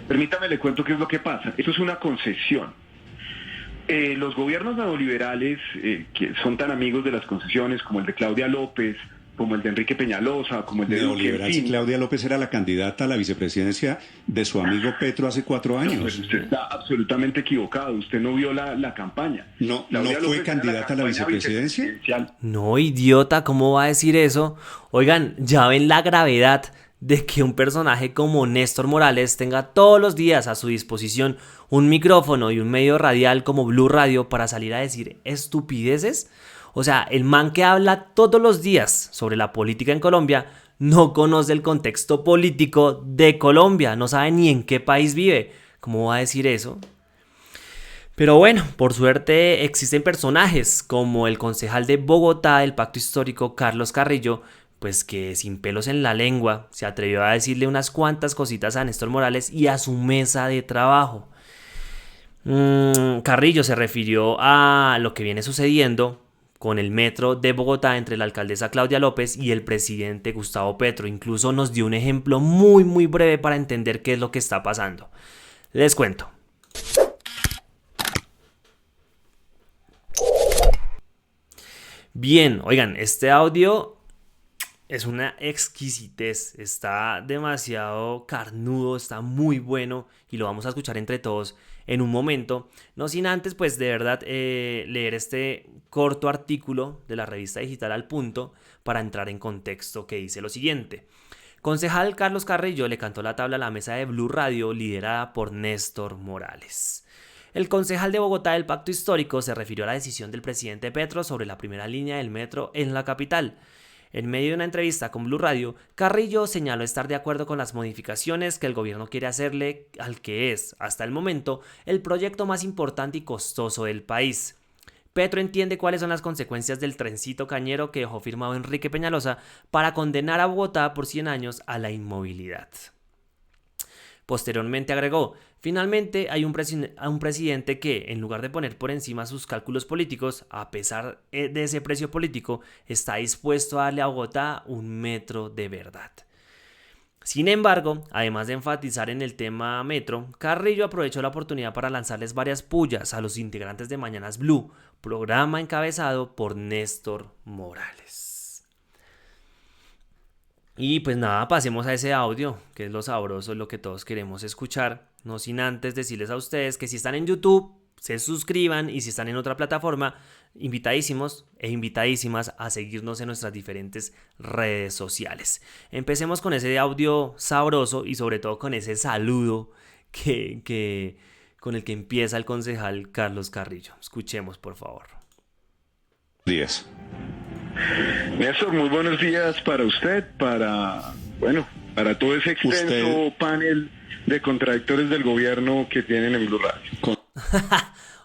Permítame le cuento qué es lo que pasa. Esto es una concesión. Los gobiernos neoliberales, que son tan amigos de las concesiones, como el de Claudia López, como el de Enrique Peñalosa, como el de Neoliberal, Duque, en si fin. Claudia López era la candidata a la vicepresidencia de su amigo Petro hace 4 No, años. pues usted está absolutamente equivocado. Usted no vio la campaña. ¿No Claudia fue López era candidata a la campaña vicepresidencia? vicepresidencial. No, idiota, ¿cómo va a decir eso? Oigan, ya ven la gravedad de que un personaje como Néstor Morales tenga todos los días a su disposición un micrófono y un medio radial como Blue Radio para salir a decir estupideces. O sea, el man que habla todos los días sobre la política en Colombia no conoce el contexto político de Colombia, no sabe ni en qué país vive. ¿Cómo va a decir eso? Pero bueno, por suerte existen personajes como el concejal de Bogotá del Pacto Histórico Carlos Carrillo, pues que sin pelos en la lengua se atrevió a decirle unas cuantas cositas a Néstor Morales y a su mesa de trabajo. Carrillo se refirió a lo que viene sucediendo con el metro de Bogotá entre la alcaldesa Claudia López y el presidente Gustavo Petro. Incluso nos dio un ejemplo muy breve para entender qué es lo que está pasando. Les cuento. Bien, oigan, este audio es una exquisitez, está demasiado carnudo, está muy bueno y lo vamos a escuchar entre todos en un momento. No sin antes, pues de verdad, leer este corto artículo de la revista digital Al Punto para entrar en contexto, que dice lo siguiente. Concejal Carlos Carrillo le cantó la tabla a la mesa de Blue Radio liderada por Néstor Morales. El concejal de Bogotá del Pacto Histórico se refirió a la decisión del presidente Petro sobre la primera línea del metro en la capital. En medio de una entrevista con Blue Radio, Carrillo señaló estar de acuerdo con las modificaciones que el gobierno quiere hacerle al que es, hasta el momento, el proyecto más importante y costoso del país. Petro entiende cuáles son las consecuencias del trencito cañero que dejó firmado Enrique Peñalosa para condenar a Bogotá por 100 años a la inmovilidad. Posteriormente agregó, finalmente hay un presidente que, en lugar de poner por encima sus cálculos políticos, a pesar de ese precio político, está dispuesto a darle a Bogotá un metro de verdad. Sin embargo, además de enfatizar en el tema metro, Carrillo aprovechó la oportunidad para lanzarles varias pullas a los integrantes de Mañanas Blue, programa encabezado por Néstor Morales. Y pues nada, pasemos a ese audio, que es lo sabroso, lo que todos queremos escuchar. No sin antes decirles a ustedes que si están en YouTube, se suscriban, y si están en otra plataforma, invitadísimos e invitadísimas a seguirnos en nuestras diferentes redes sociales. Empecemos con ese audio sabroso y sobre todo con ese saludo con el que empieza el concejal Carlos Carrillo. Escuchemos, por favor. Días. Néstor, muy buenos días para usted, para todo ese extenso panel de contradictores del gobierno que tienen en Blue Radio.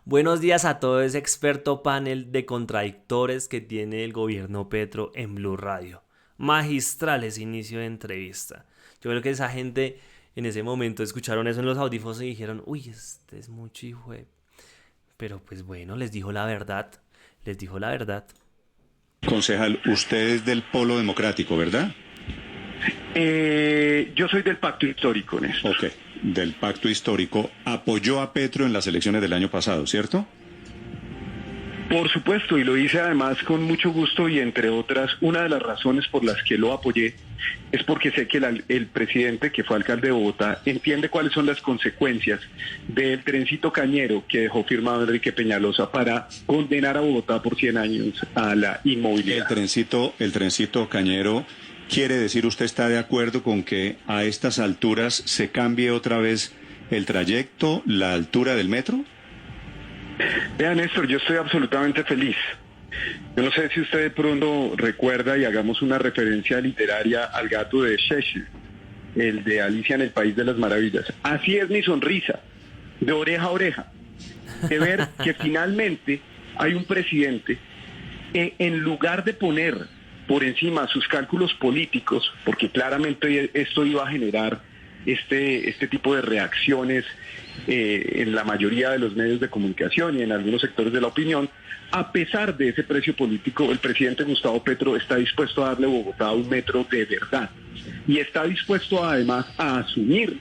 Buenos días a todo ese experto panel de contradictores que tiene el gobierno Petro en Blue Radio. Magistral ese inicio de entrevista. Yo creo que esa gente en ese momento escucharon eso en los audífonos y dijeron, uy, este es mucho hijo de... Pero pues bueno, les dijo la verdad. Concejal, usted es del Polo Democrático, ¿verdad? Yo soy del Pacto Histórico, Néstor. Ok, del Pacto Histórico. Apoyó a Petro en las elecciones del año pasado, ¿cierto? Por supuesto, y lo hice además con mucho gusto, y entre otras, una de las razones por las que lo apoyé es porque sé que el presidente, que fue alcalde de Bogotá, entiende cuáles son las consecuencias del trencito cañero que dejó firmado Enrique Peñalosa para condenar a Bogotá por 100 años a la inmovilidad. El trencito cañero, ¿quiere decir usted está de acuerdo con que a estas alturas se cambie otra vez el trayecto, la altura del metro? Vea, Néstor, yo estoy absolutamente feliz. Yo no sé si usted de pronto recuerda, y hagamos una referencia literaria al gato de Cheshire, el de Alicia en el País de las Maravillas. Así es mi sonrisa, de oreja a oreja, de ver que finalmente hay un presidente que, en lugar de poner por encima sus cálculos políticos, porque claramente esto iba a generar este tipo de reacciones en la mayoría de los medios de comunicación y en algunos sectores de la opinión, a pesar de ese precio político, el presidente Gustavo Petro está dispuesto a darle a Bogotá un metro de verdad, y está dispuesto además a asumir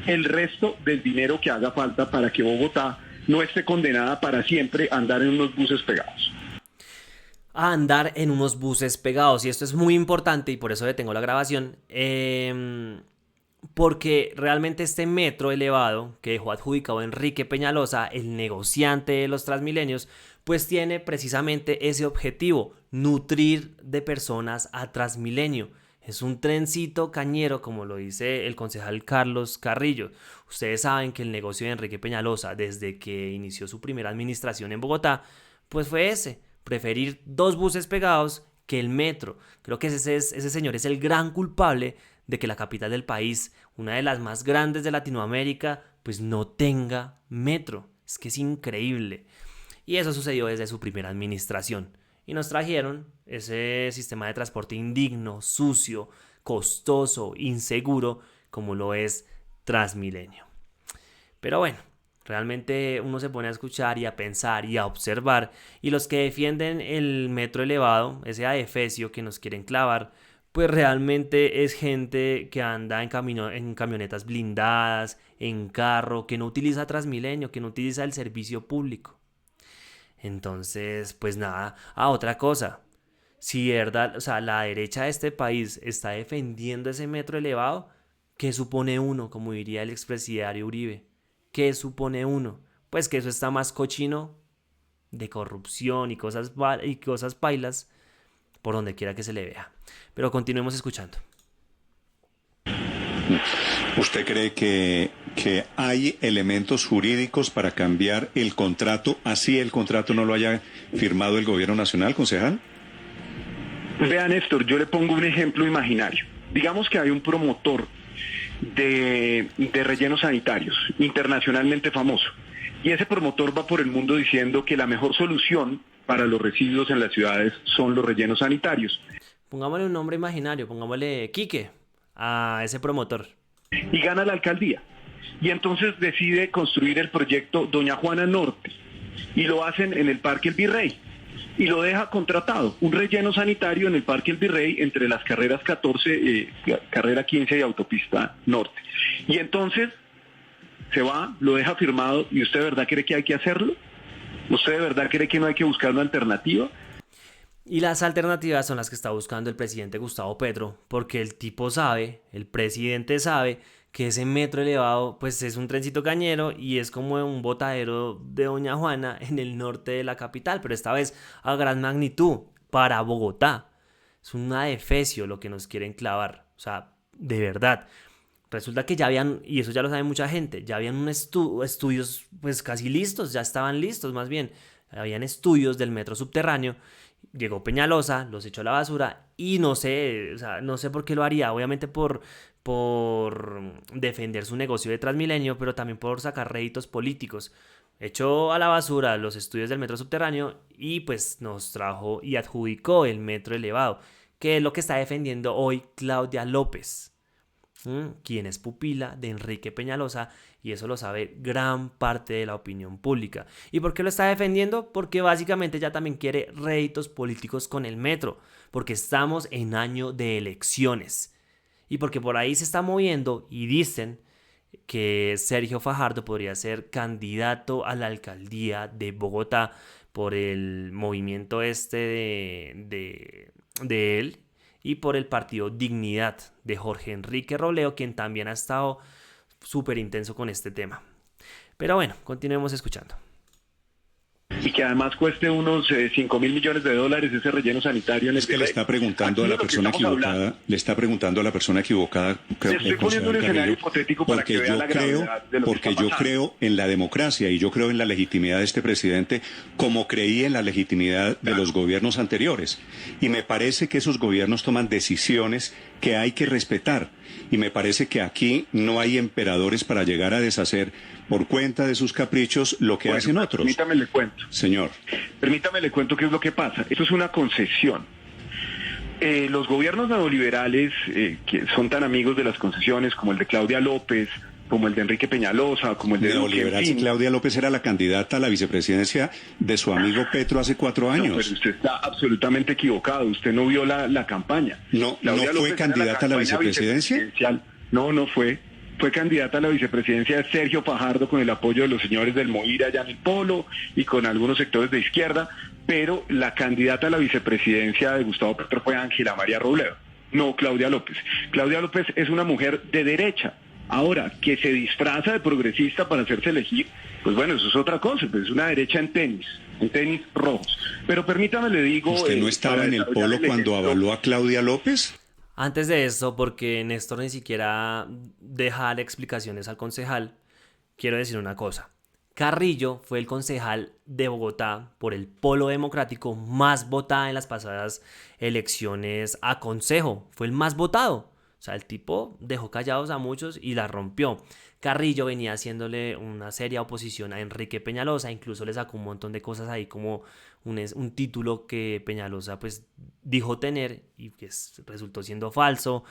el resto del dinero que haga falta para que Bogotá no esté condenada para siempre a andar en unos buses pegados. A andar en unos buses pegados. Y esto es muy importante y por eso detengo la grabación. Porque realmente este metro elevado que dejó adjudicado Enrique Peñalosa, el negociante de los Transmilenios, pues tiene precisamente ese objetivo, nutrir de personas a Transmilenio. Es un trencito cañero, como lo dice el concejal Carlos Carrillo. Ustedes saben que el negocio de Enrique Peñalosa, desde que inició su primera administración en Bogotá, pues fue ese, preferir 2 buses pegados que el metro. Creo que ese señor es el gran culpable de que la capital del país, una de las más grandes de Latinoamérica, pues no tenga metro. Es que es increíble. Y eso sucedió desde su primera administración. Y nos trajeron ese sistema de transporte indigno, sucio, costoso, inseguro, como lo es Transmilenio. Pero bueno, realmente uno se pone a escuchar y a pensar y a observar. Y los que defienden el metro elevado, ese adefesio que nos quieren clavar, pues realmente es gente que anda en camionetas blindadas, en carro, que no utiliza Transmilenio, que no utiliza el servicio público. Entonces, pues nada, otra cosa, si verdad, o sea, la derecha de este país está defendiendo ese metro elevado, ¿qué supone uno? Como diría el expresidiario Uribe, ¿qué supone uno? Pues que eso está más cochino de corrupción y cosas pailas por donde quiera que se le vea. Pero continuemos escuchando. ¿Usted cree que hay elementos jurídicos para cambiar el contrato, así el contrato no lo haya firmado el gobierno nacional, concejal? Vea, Néstor, yo le pongo un ejemplo imaginario. Digamos que hay un promotor de rellenos sanitarios internacionalmente famoso, y ese promotor va por el mundo diciendo que la mejor solución para los residuos en las ciudades son los rellenos sanitarios. Pongámosle un nombre imaginario, pongámosle Quique a ese promotor. Y gana la alcaldía. Y entonces decide construir el proyecto Doña Juana Norte. Y lo hacen en el Parque El Virrey. Y lo deja contratado. Un relleno sanitario en el Parque El Virrey entre las carreras 14, carrera 15 y autopista norte. Y entonces se va, lo deja firmado. ¿Y usted de verdad cree que hay que hacerlo? ¿Usted de verdad cree que no hay que buscar una alternativa? Y las alternativas son las que está buscando el presidente Gustavo Petro, porque el tipo sabe, el presidente sabe que ese metro elevado pues es un trencito cañero y es como un botadero de Doña Juana en el norte de la capital, pero esta vez a gran magnitud para Bogotá. Es un adefesio lo que nos quieren clavar, o sea, de verdad. Resulta que ya habían, y eso ya lo sabe mucha gente, ya habían estudios pues casi listos, ya estaban listos más bien. Habían estudios del metro subterráneo. Llegó Peñalosa, los echó a la basura y no sé, o sea, no sé por qué lo haría, obviamente por defender su negocio de Transmilenio, pero también por sacar réditos políticos. Echó a la basura los estudios del metro subterráneo y pues nos trajo y adjudicó el metro elevado, que es lo que está defendiendo hoy Claudia López, quien es pupila de Enrique Peñalosa, y eso lo sabe gran parte de la opinión pública. ¿Y por qué lo está defendiendo? Porque básicamente ya también quiere réditos políticos con el metro, porque estamos en año de elecciones, y porque por ahí se está moviendo y dicen que Sergio Fajardo podría ser candidato a la alcaldía de Bogotá por el movimiento de él y por el partido Dignidad de Jorge Enrique Robledo, quien también ha estado súper intenso con este tema. Pero bueno, continuemos escuchando. Y que además cueste unos 5.000 millones de dólares ese relleno sanitario en el. Es que le está preguntando a la persona equivocada, le está preguntando a la persona equivocada. Le estoy poniendo un escenario hipotético para que vea la gravedad de lo que está pasando. Porque yo creo en la democracia y yo creo en la legitimidad de este presidente, como creí en la legitimidad de los gobiernos anteriores. Y me parece que esos gobiernos toman decisiones que hay que respetar. Y me parece que aquí no hay emperadores para llegar a deshacer por cuenta de sus caprichos lo que hacen otros. Permítame le cuento. Señor. Permítame le cuento qué es lo que pasa. Esto es una concesión. Los gobiernos neoliberales, que son tan amigos de las concesiones, como el de Claudia López, como el de Enrique Peñalosa, como el de neoliberal, si Claudia López era la candidata a la vicepresidencia de su amigo Petro hace 4 años. No, pero usted está absolutamente equivocado. Usted no vio la campaña. ¿No fue candidata a la vicepresidencia? No fue. fue candidata a la vicepresidencia de Sergio Fajardo con el apoyo de los señores del Moira allá en el Polo y con algunos sectores de izquierda, pero la candidata a la vicepresidencia de Gustavo Petro fue Ángela María Robledo, no Claudia López. Claudia López es una mujer de derecha. Ahora, que se disfraza de progresista para hacerse elegir, pues bueno, eso es otra cosa, pues es una derecha en tenis rojos. Pero permítame le digo... ¿Usted no estaba en el Polo cuando avaló a Claudia López? Antes de esto, porque Néstor ni siquiera deja darle explicaciones al concejal, quiero decir una cosa. Carrillo fue el concejal de Bogotá por el Polo Democrático más votado en las pasadas elecciones a consejo. Fue el más votado. O sea, el tipo dejó callados a muchos y la rompió. Carrillo venía haciéndole una seria oposición a Enrique Peñalosa, incluso le sacó un montón de cosas ahí como un título que Peñalosa pues dijo tener y que resultó siendo falso.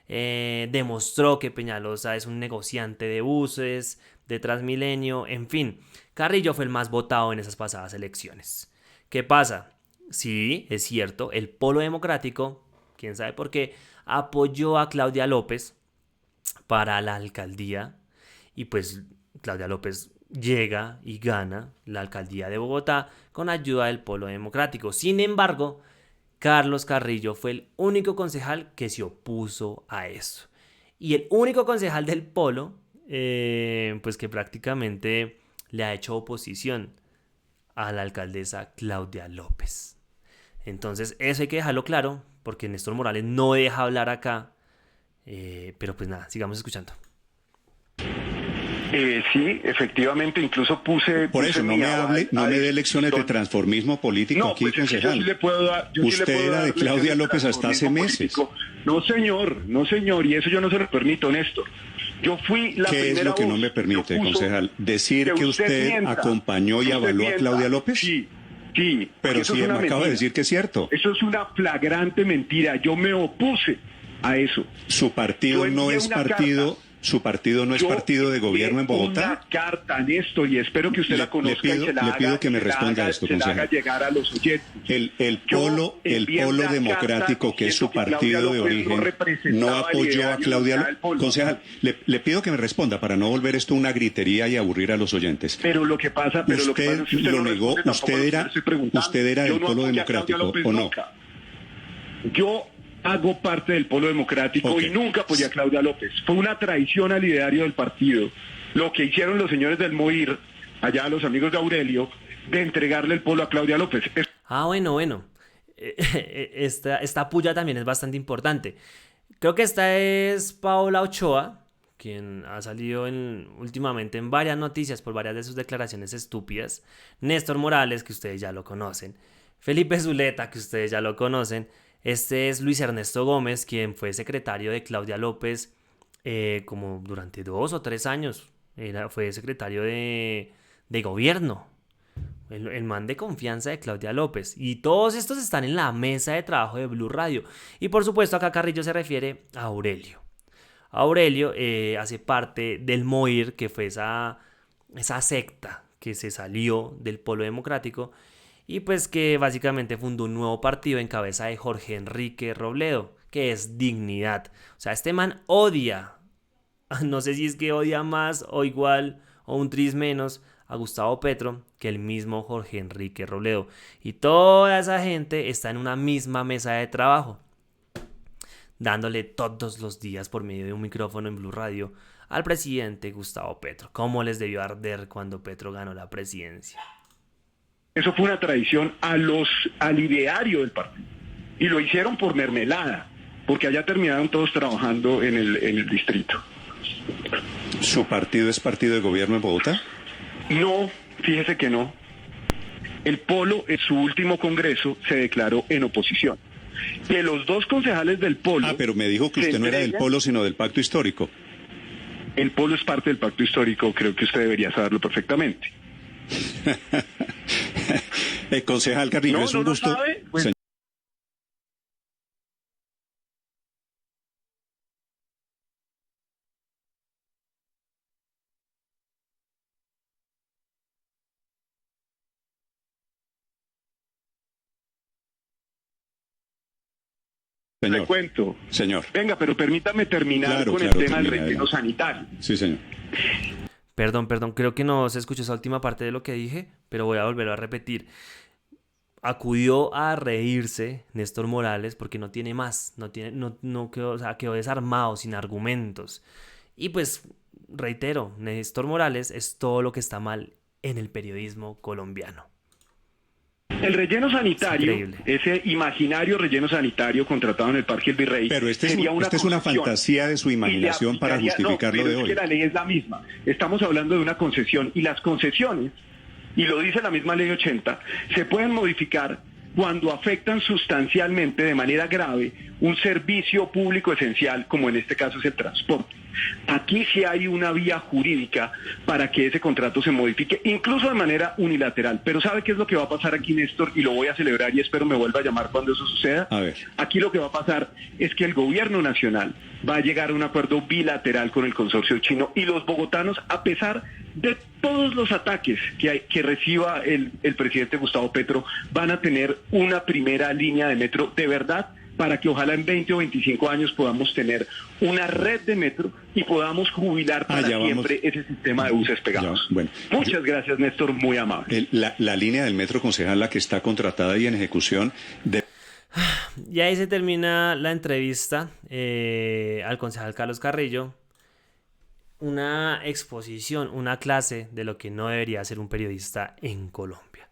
Demostró que Peñalosa es un negociante de buses, de Transmilenio, en fin. Carrillo fue el más votado en esas pasadas elecciones. ¿Qué pasa? Sí, es cierto, el Polo Democrático, quién sabe por qué, apoyó a Claudia López para la alcaldía y pues Claudia López llega y gana la alcaldía de Bogotá con ayuda del Polo Democrático. Sin embargo, Carlos Carrillo fue el único concejal que se opuso a eso. Y el único concejal del Polo, pues que prácticamente le ha hecho oposición a la alcaldesa Claudia López. Entonces, eso hay que dejarlo claro, porque Néstor Morales no deja hablar acá. Pero pues nada, sigamos escuchando. Sí, efectivamente, incluso puse... Por eso, no me dé lecciones de transformismo político no, aquí, pues concejal. Yo sí le puedo dar, Usted era de Claudia López hasta hace meses. No, señor, y eso yo no se lo permito, Néstor. Yo fui la primera ¿Qué es lo que no me permite, concejal? ¿Decir que usted acompañó y avaló a Claudia López? Sí. Pero sí, me acaba de decir que es cierto. Eso es una flagrante mentira. Yo me opuse a eso. ¿Su partido no es partido? ¿Su partido no es partido de gobierno en Bogotá? Una carta, Néstor, y espero que usted la conozca y se la haga, que me responda a esto, concejal. Se la haga llegar a los oyentes. El Polo Democrático, que es su partido de origen, no apoyó a Claudia López. Concejal, le pido que me responda para no volver esto una gritería y aburrir a los oyentes. Pero lo que pasa, es que usted lo negó, usted era del Polo Democrático, ¿o no? Yo hago parte del Polo Democrático y nunca apoyé a Claudia López. Fue una traición al ideario del partido. Lo que hicieron los señores del MOIR, allá los amigos de Aurelio, de entregarle el Polo a Claudia López. Bueno. Esta puya también es bastante importante. Creo que esta es Paola Ochoa, quien ha salido últimamente en varias noticias por varias de sus declaraciones estúpidas. Néstor Morales, que ustedes ya lo conocen. Felipe Zuleta, que ustedes ya lo conocen. Este es Luis Ernesto Gómez, quien fue secretario de Claudia López como durante 2 o 3 años. Fue secretario de gobierno. El man de confianza de Claudia López. Y todos estos están en la mesa de trabajo de Blue Radio. Y por supuesto acá Carrillo se refiere a Aurelio. Aurelio hace parte del MOIR, que fue esa secta que se salió del Polo Democrático y pues que básicamente fundó un nuevo partido en cabeza de Jorge Enrique Robledo, que es Dignidad. O sea, este man odia, no sé si es que odia más o igual o un tris menos a Gustavo Petro que el mismo Jorge Enrique Robledo. Y toda esa gente está en una misma mesa de trabajo, dándole todos los días por medio de un micrófono en Blue Radio al presidente Gustavo Petro. ¿Cómo les debió arder cuando Petro ganó la presidencia? Eso fue una traición al ideario del partido. Y lo hicieron por mermelada, porque allá terminaron todos trabajando en el distrito. ¿Su partido es partido de gobierno en Bogotá? No, fíjese que no. El Polo, en su último congreso, se declaró en oposición. De los 2 concejales del Polo... pero me dijo que usted no era del Polo, sino del Pacto Histórico. El Polo es parte del Pacto Histórico, creo que usted debería saberlo perfectamente. Concejal Carrillo, es un gusto. Pues, Señor. Le cuento. Señor. Venga, pero permítame terminar con el tema del relleno sanitario. Sí, señor. Perdón, creo que no se escuchó esa última parte de lo que dije, pero voy a volver a repetir. Acudió a reírse Néstor Morales porque no tiene más, no quedó, o sea, quedó desarmado, sin argumentos. Y pues, reitero, Néstor Morales es todo lo que está mal en el periodismo colombiano. El relleno sanitario, ese imaginario relleno sanitario contratado en el Parque El Virrey, pero esta es una fantasía de su imaginación para justificar lo de hoy. Es que la ley es la misma. Estamos hablando de una concesión y las concesiones, y lo dice la misma ley 80, se pueden modificar cuando afectan sustancialmente, de manera grave, un servicio público esencial, como en este caso es el transporte. Aquí sí hay una vía jurídica para que ese contrato se modifique, incluso de manera unilateral. Pero ¿sabe qué es lo que va a pasar aquí, Néstor? Y lo voy a celebrar y espero me vuelva a llamar cuando eso suceda. A ver. Aquí lo que va a pasar es que el gobierno nacional va a llegar a un acuerdo bilateral con el consorcio chino y los bogotanos, a pesar de todos los ataques que reciba el presidente Gustavo Petro, van a tener una primera línea de metro de verdad, para que ojalá en 20 o 25 años podamos tener una red de metro y podamos jubilar para siempre ese sistema de buses pegados. Muchas gracias, Néstor, muy amable. La línea del metro, concejal, la que está contratada y en ejecución Y ahí se termina la entrevista al concejal Carlos Carrillo. Una exposición, una clase de lo que no debería ser un periodista en Colombia.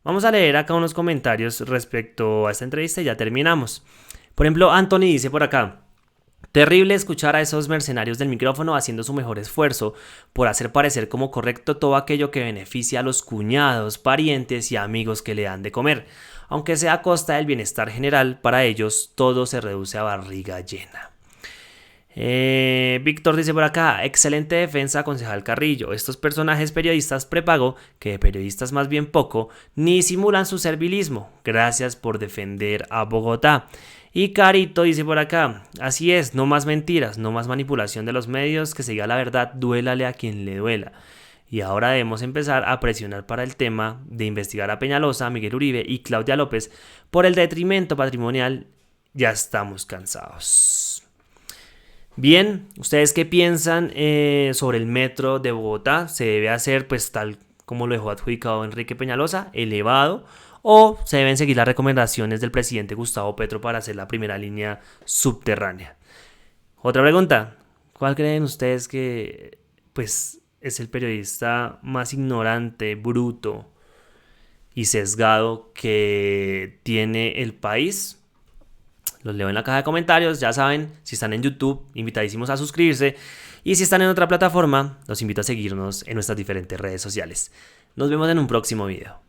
Vamos a leer acá unos comentarios respecto a esta entrevista y ya terminamos. Por ejemplo, Anthony dice por acá: terrible escuchar a esos mercenarios del micrófono haciendo su mejor esfuerzo por hacer parecer como correcto todo aquello que beneficia a los cuñados, parientes y amigos que le dan de comer. Aunque sea a costa del bienestar general, para ellos todo se reduce a barriga llena. Víctor dice por acá: excelente defensa, concejal Carrillo. Estos personajes periodistas prepago, que de periodistas más bien poco, ni simulan su servilismo. Gracias por defender a Bogotá. Y Carito dice por acá: así es, no más mentiras, no más manipulación de los medios, que se diga la verdad, duélale a quien le duela. Y ahora debemos empezar a presionar para el tema de investigar a Peñalosa, Miguel Uribe y Claudia López por el detrimento patrimonial. Ya estamos cansados. Bien, ¿ustedes qué piensan sobre el metro de Bogotá? ¿Se debe hacer pues tal como lo dejó adjudicado Enrique Peñalosa, elevado? ¿O se deben seguir las recomendaciones del presidente Gustavo Petro para hacer la primera línea subterránea? Otra pregunta: ¿cuál creen ustedes que pues es el periodista más ignorante, bruto y sesgado que tiene el país? Los leo en la caja de comentarios. Ya saben, si están en YouTube, invitadísimos a suscribirse. Y si están en otra plataforma, los invito a seguirnos en nuestras diferentes redes sociales. Nos vemos en un próximo video.